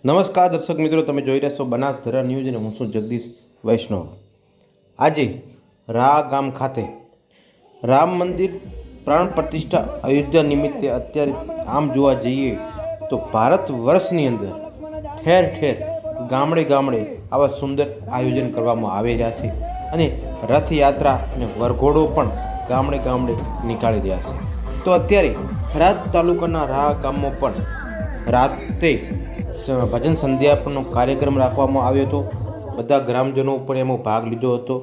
નમસ્કાર દર્શક મિત્રો, તમે જોઈ રહ્યા છો બનાસધરા ન્યૂઝ અને હું છું જગદીશ વૈષ્ણવ। આજે રા ગામ ખાતે રામ મંદિર પ્રાણ પ્રતિષ્ઠા અયોધ્યા નિમિત્તે અત્યારે આમ જોવા જઈએ તો ભારત વર્ષની અંદર ઠેર ઠેર ગામડે ગામડે આવા સુંદર આયોજન કરવામાં આવી રહ્યા છે અને રથયાત્રા અને વરઘોડો પણ ગામડે ગામડે નીકાળી રહ્યા છે। તો અત્યારે થરાદ તાલુકાના રા ગામમાં પણ રાતે ભજન સંધ્યાપનનો કાર્યક્રમ રાખવામાં આવ્યો હતો। બધા ગ્રામજનો પણ એમાં ભાગ લીધો હતો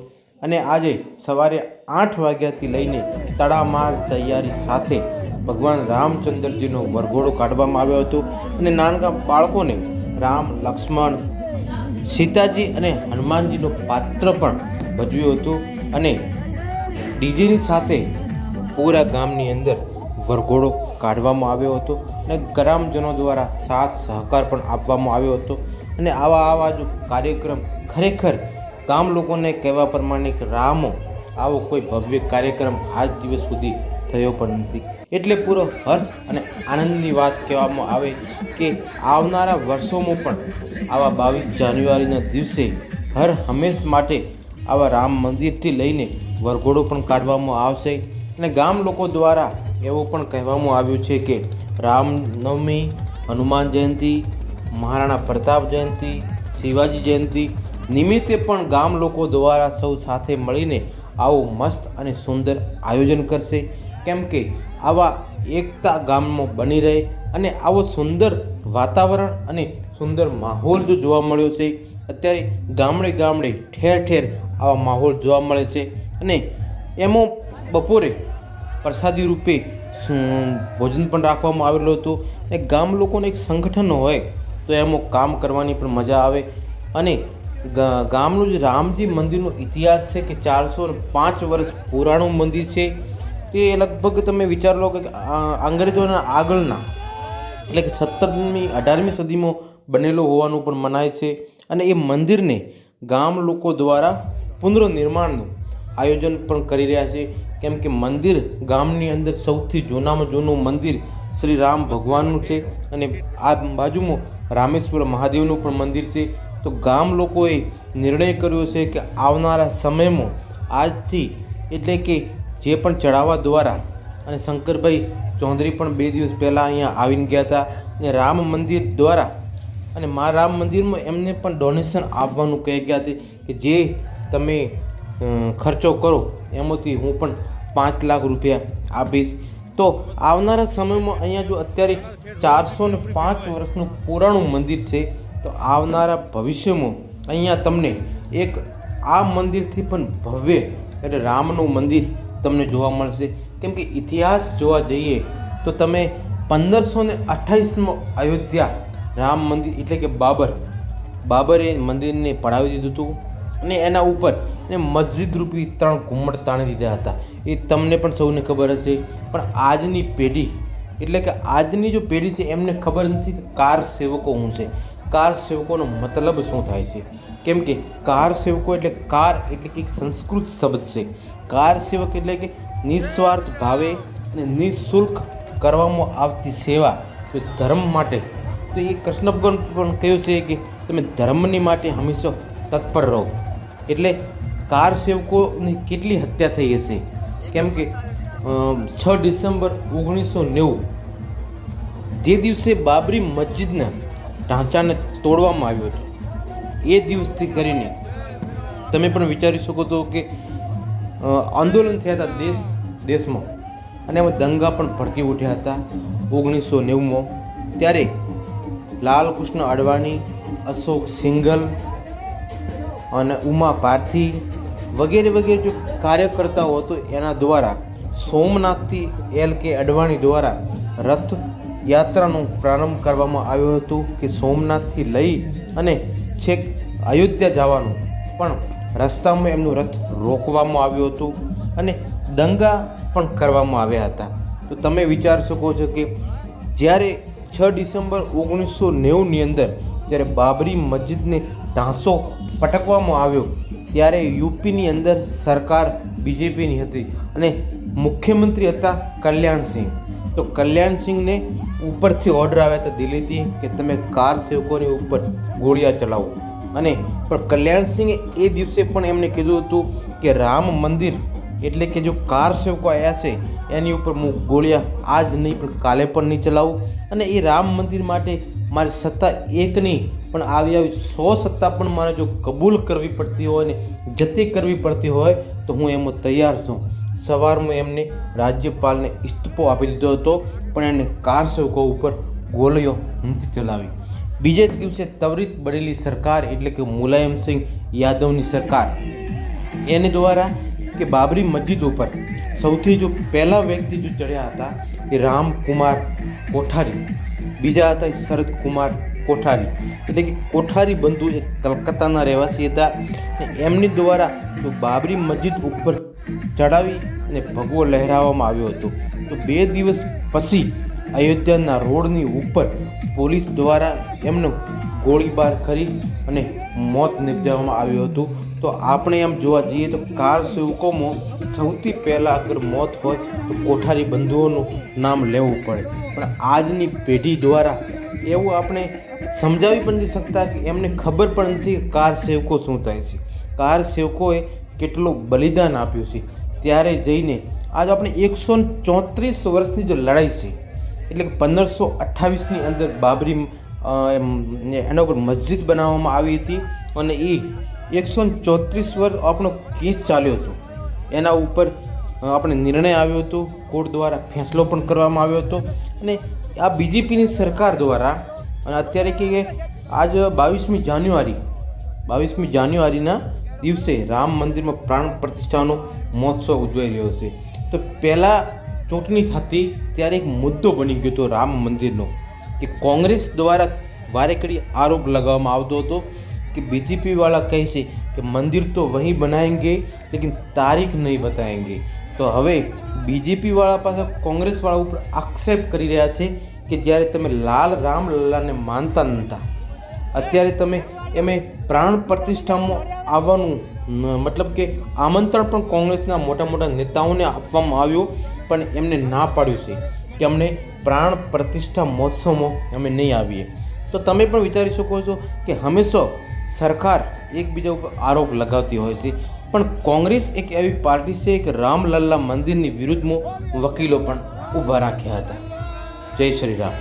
અને આજે સવારે 8 વાગ્યાથી લઈને તડામાર તૈયારી સાથે ભગવાન રામચંદ્રજીનો વરઘોડો કાઢવામાં આવ્યો હતો અને નાનકા બાળકોને રામ, લક્ષ્મણ, સીતાજી અને હનુમાનજીનો પાત્ર પણ ભજવ્યું હતું અને ડીજેની સાથે પૂરા ગામની અંદર વરઘોડો કાઢવામાં આવ્યો હતો અને ગ્રામજનો દ્વારા સાથ સહકાર પણ આપવામાં આવ્યો હતો અને આવા જો કાર્યક્રમ ખરેખર ગામ લોકોને કહેવા પ્રમાણે કે રામો આવો કોઈ ભવ્ય કાર્યક્રમ આજ દિવસ સુધી થયો પણ નથી। એટલે પૂરો હર્ષ અને આનંદની વાત કહેવામાં આવે કે આવનારા વર્ષોમાં પણ આવા 22 જાન્યુઆરીના દિવસે હર હંમેશ માટે આવા રામ મંદિરથી લઈને વરઘોડો પણ કાઢવામાં આવશે અને ગામ લોકો દ્વારા એવું પણ કહેવામાં આવ્યું છે કે રામનવમી, હનુમાન જયંતિ, મહારાણા પ્રતાપ જયંતિ, શિવાજી જયંતિ નિમિત્તે પણ ગામ લોકો દ્વારા સૌ સાથે મળીને આવું મસ્ત અને સુંદર આયોજન કરશે, કેમ કે આવા એકતા ગામમાં બની રહે અને આવો સુંદર વાતાવરણ અને સુંદર માહોલ જો જોવા મળ્યો છે। અત્યારે ગામડે ગામડે ઠેર ઠેર આવા માહોલ જોવા મળે છે અને એમાં બપોરે પ્રસાદી રૂપે ભોજન પણ રાખવામાં આવેલું હતું અને ગામ લોકોને એક સંગઠન હોય તો એમાં કામ કરવાની પણ મજા આવે અને ગામનું જે રામજી મંદિરનો ઇતિહાસ છે કે 405 વર્ષ પુરાણું મંદિર છે। તે લગભગ તમે વિચાર લો કે અંગ્રેજોના આગળના એટલે કે 17મી 18મી સદીમાં બનેલો હોવાનું પણ મનાય છે અને એ મંદિરને ગામ લોકો દ્વારા પુનર્નિર્માણનું આયોજન પણ કરી રહ્યા છે, કેમ કે મંદિર ગામની અંદર સૌથી જૂનામાં જૂનું મંદિર શ્રી રામ ભગવાનનું છે અને આ બાજુમાં રામેશ્વર મહાદેવનું પણ મંદિર છે। તો ગામ લોકોએ નિર્ણય કર્યો છે કે આવનારા સમયમાં આજથી એટલે કે જે પણ ચઢાવા દ્વારા અને શંકરભાઈ ચૌધરી પણ 2 દિવસ પહેલાં અહીંયા આવીને ગયા હતા અને રામ મંદિર દ્વારા અને રામ મંદિરમાં એમને પણ ડોનેશન આપવાનું કહી ગયા હતા કે જે તમે ખર્ચો કરો એમાંથી હું પણ 5 લાખ રૂપિયા આપીશ। તો આવનારા સમયમાં અહીંયા જો અત્યારે 405 વર્ષનું પુરાણું મંદિર છે તો આવનારા ભવિષ્યમાં અહીંયા તમને એક આ મંદિરથી પણ ભવ્ય એટલે રામનું મંદિર તમને જોવા મળશે, કેમ કે ઇતિહાસ જોવા જઈએ તો તમે 1528માં અયોધ્યા રામ મંદિર એટલે કે બાબરે મંદિરને પડાવી દીધું હતું અને એના ઉપર મસ્જિદ રૂપી 3 ઘુમ્મટ તાણી દીધા હતા। એ તમને પણ સૌને ખબર હશે, પણ આજની પેઢી એટલે કે આજની જો પેઢી છે એમને ખબર નથી કે કાર સેવકો શું છે, કાર સેવકોનો મતલબ શું થાય છે, કેમ કે કાર સેવકો એટલે કાર એટલે કે એક સંસ્કૃત શબ્દ છે। કાર સેવક એટલે કે નિસ્વાર્થ ભાવે અને નિઃશુલ્ક કરવામાં આવતી સેવા ધર્મ માટે। તો એ કૃષ્ણ ભગવાન પણ કહ્યું છે કે તમે ધર્મની માટે હંમેશા તત્પર રહો। એટલે કાર સેવકોની કેટલી હત્યા થઈ હશે, કેમ કે 6 ડિસેમ્બર 1990 જે દિવસે બાબરી મસ્જિદના ઢાંચાને તોડવામાં આવ્યો હતો એ દિવસથી કરીને તમે પણ વિચારી શકો છો કે આંદોલન થયા હતા દેશમાં અને એમાં દંગા પણ ભડકી ઉઠ્યા હતા 1990માં। ત્યારે લાલકૃષ્ણ અડવાણી, અશોક સિંઘલ અને ઉમા ભારતી વગેરે જો કાર્યકર્તાઓ હતો એના દ્વારા સોમનાથથી LK અડવાણી દ્વારા રથ યાત્રાનો પ્રારંભ કરવામાં આવ્યો હતો કે સોમનાથથી લઈ અને છેક અયોધ્યા જવાનું પણ રસ્તામાં એમનું રથ રોકવામાં આવ્યું હતું અને દંગા પણ કરવામાં આવ્યા હતા। તો તમે વિચારી શકો છો કે જ્યારે 6 ડિસેમ્બર 1990ની અંદર જ્યારે બાબરી મસ્જિદને ઢાંચો પટકવામાં આવ્યો ત્યારે યુપીની અંદર સરકાર બીજેપીની હતી અને મુખ્યમંત્રી હતા કલ્યાણસિંહ। તો કલ્યાણસિંહને ઉપરથી ઓર્ડર આવ્યા હતા દિલ્હીથી કે તમે કાર સેવકોની ઉપર ગોળીયા ચલાવો. અને પણ કલ્યાણસિંહે એ દિવસે પણ એમને કીધું હતું કે રામ મંદિર એટલે કે જો કાર સેવકો આવ્યા છે એની ઉપર હું ગોળીયા આજ નહીં પણ કાલે પણ નહીં ચલાવું. અને એ રામ મંદિર માટે મારી સત્તા એક નહીં પણ આવી 100 સત્તા પણ મારે જો કબૂલ કરવી પડતી હોય ને જતી કરવી પડતી હોય તો હું એમાં તૈયાર છું. સવારમાં એમને રાજ્યપાલને ઇસ્તીફો આપી દીધો હતો પણ એને કાર સેવકો ઉપર ગોળીઓ નથી ચલાવી. બીજે દિવસે ત્વરિત બનેલી સરકાર એટલે કે મુલાયમસિંહ યાદવની સરકાર એની દ્વારા કે બાબરી મસ્જિદ ઉપર સૌથી જો પહેલા વ્યક્તિ જો ચડ્યા હતા એ રામકુમાર કોઠારી, બીજા હતા શરદ કુમાર કોઠારી એટલે કે કોઠારી બંધુ એ કલકત્તાના રહેવાસી હતા. એમની દ્વારા જો બાબરી મસ્જિદ ઉપર ચડાવી અને ભગવો લહેરાવવામાં આવ્યો હતો. તો 2 દિવસ પછી અયોધ્યાના રોડની ઉપર પોલીસ દ્વારા એમનો ગોળીબાર કરી અને મોત નિપજાવવામાં આવ્યું હતું. તો આપણે એમ જોવા જઈએ તો કાર સેવકોમાં સૌથી પહેલાં અગર મોત હોય તો કોઠારી બંધુઓનું નામ લેવું પડે. પણ આજની પેઢી દ્વારા એવું આપણે સમજાવી પણ નથી શકતા કે એમને ખબર પણ નથી કે કાર સેવકો શું થાય છે, કાર સેવકોએ કેટલું બલિદાન આપ્યું છે. ત્યારે જઈને આજ આપણે 134 વર્ષની જો લડાઈ છે એટલે કે 1528ની અંદર બાબરી એના ઉપર મસ્જિદ બનાવવામાં આવી હતી અને એ 134 વર્ષ આપણો કેસ ચાલ્યો હતો. એના ઉપર આપણે નિર્ણય આવ્યો હતો, કોર્ટ દ્વારા ફેંસલો પણ કરવામાં આવ્યો હતો. અને આ બીજેપીની સરકાર દ્વારા અને અત્યારે કે આજ 22મી જાન્યુઆરીના દિવસે રામ મંદિરમાં પ્રાણ પ્રતિષ્ઠાનો મહોત્સવ ઉજવાઈ રહ્યો છે. તો પહેલાં ચૂંટણી થતી ત્યારે એક મુદ્દો બની ગયો હતો રામ મંદિરનો કે કોંગ્રેસ દ્વારા વારેઘડી આરોપ લગાવવામાં આવતો હતો કે બીजेपी वाला કહે છે કે મંદિર તો વહીં બનાએંગે લેકિન તારીખ નહીં બતાએંગે. તો હવે બીजेपी વાળા પાસે કોંગ્રેસ વાળા ઉપર આક્ષેપ કરી રહ્યા છે કે જ્યારે તમે લાલ રામલલ્લાને માનતા નહોતા, અત્યારે તમે એમે પ્રાણ પ્રતિષ્ઠામાં આવવાનું મતલબ કે આમંત્રણ પણ કોંગ્રેસના મોટા નેતાઓને આપવામાં આવ્યું પણ એમને ના પાડ્યું છે કે અમને પ્રાણ પ્રતિષ્ઠા મહોત્સવમાં અમે નહીં આવીએ. તો તમે પણ વિચારી શકો છો કે હંમેશા સરકાર એકબીજા ઉપર આરોપ લગાવતી હોય છે પણ કોંગ્રેસ એક એવી પાર્ટી છે કે રામલલ્લા મંદિરની વિરુદ્ધમાં વકીલો પણ ઊભા રાખ્યા હતા. જય શ્રી રામ.